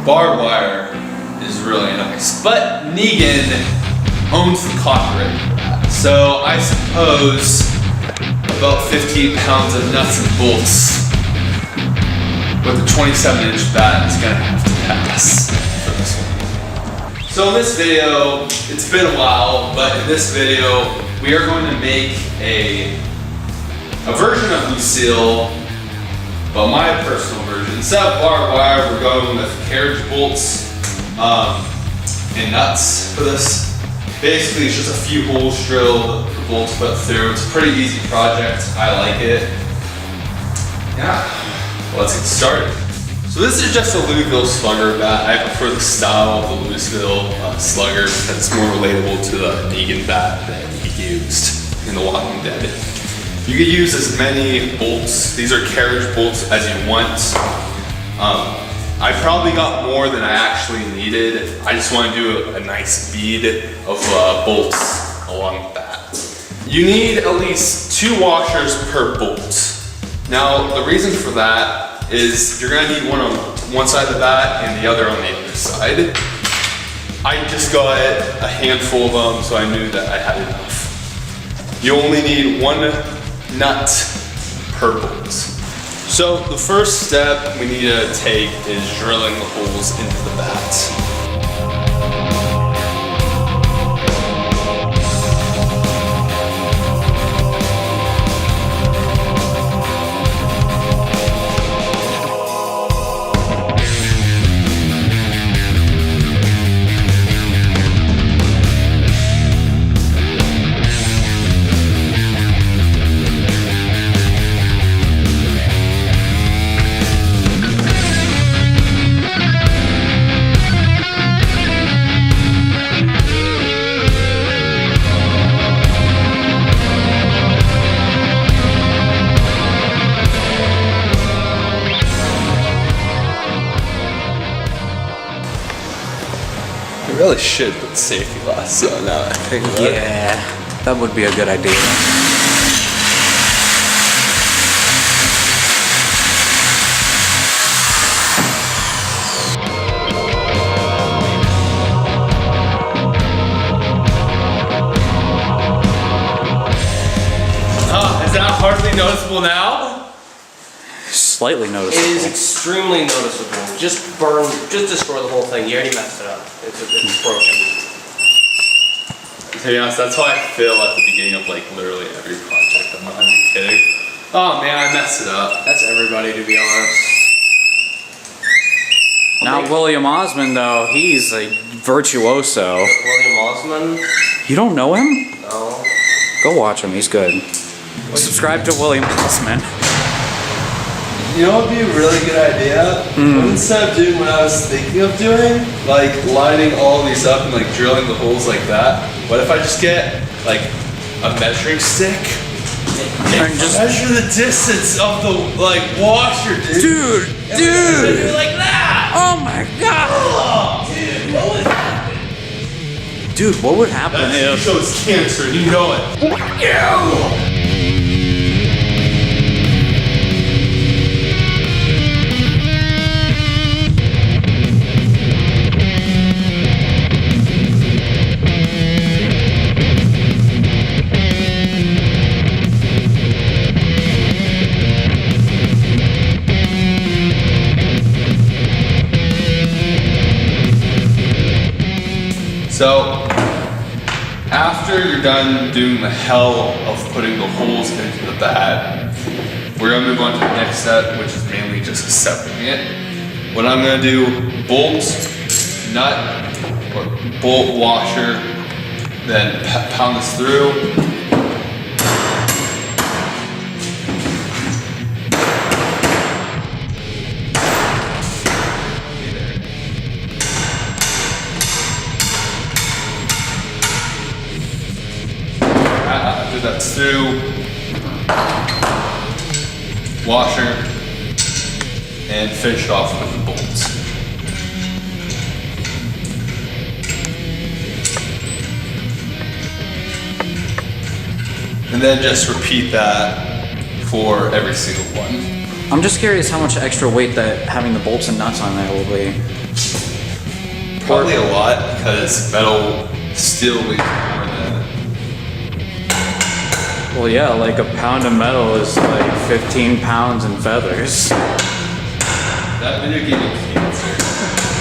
barbed wire is really nice, but Negan owns the copyright for that. So I suppose about 15 pounds of nuts and bolts with a 27-inch bat is gonna have to pass for this one. So in this video, it's been a while, but in this video, we are going to make a version of Lucille, but my personal version. Instead of barbed wire, we're going with carriage bolts and nuts for this. Basically, it's just a few holes drilled, the bolts put through. It's a pretty easy project. I like it. Yeah, well, let's get started. So this is just a Louisville Slugger bat. I prefer the style of the Louisville Slugger because it's more relatable to the Negan bat that he used in The Walking Dead. You can use as many bolts, these are carriage bolts, as you want. I probably got more than I actually needed. I just want to do a nice bead of bolts along the bat. You need at least 2 washers per bolt. Now, the reason for that is you're gonna need one on one side of the bat and the other on the other side. I just got a handful of them, so I knew that I had enough. You only need 1 nut per bolt. So the first step we need to take is drilling the holes into the bat. I really should put safety glasses on now I think about it. Yeah, that would be a good idea. Oh, is that hardly noticeable now? Slightly noticeable. It is extremely noticeable. Just destroy the whole thing. You already messed it up. It's broken. To be honest, that's how I feel at the beginning of like literally every project. I'm not even kidding. Oh man, I messed it up. That's everybody, to be honest. Not William Osmond though. He's a virtuoso. William Osmond? You don't know him? No. Go watch him. He's good. Subscribe to William Osmond. You know what would be a really good idea? Instead of doing what I was thinking of doing, like lining all these up and like drilling the holes like that, what if I just get like a measuring stick and just measure the distance of the like washer, dude? Dude! Do it like that! Oh my god! Oh, dude, what would happen? Dude, what would happen That if... shows cancer, and you know it. Yeah! So, after you're done doing the hell of putting the holes into the bat, we're gonna move on to the next step, which is mainly just separating it. What I'm gonna do, bolt, nut, or bolt washer, then pound this through. After that's through, washer, and finish off with the bolts. And then just repeat that for every single one. I'm just curious how much extra weight that having the bolts and nuts on there will be. Probably a lot because metal still weighs more than. Well, yeah, like a pound of metal is like 15 pounds in feathers. That video gave me cancer.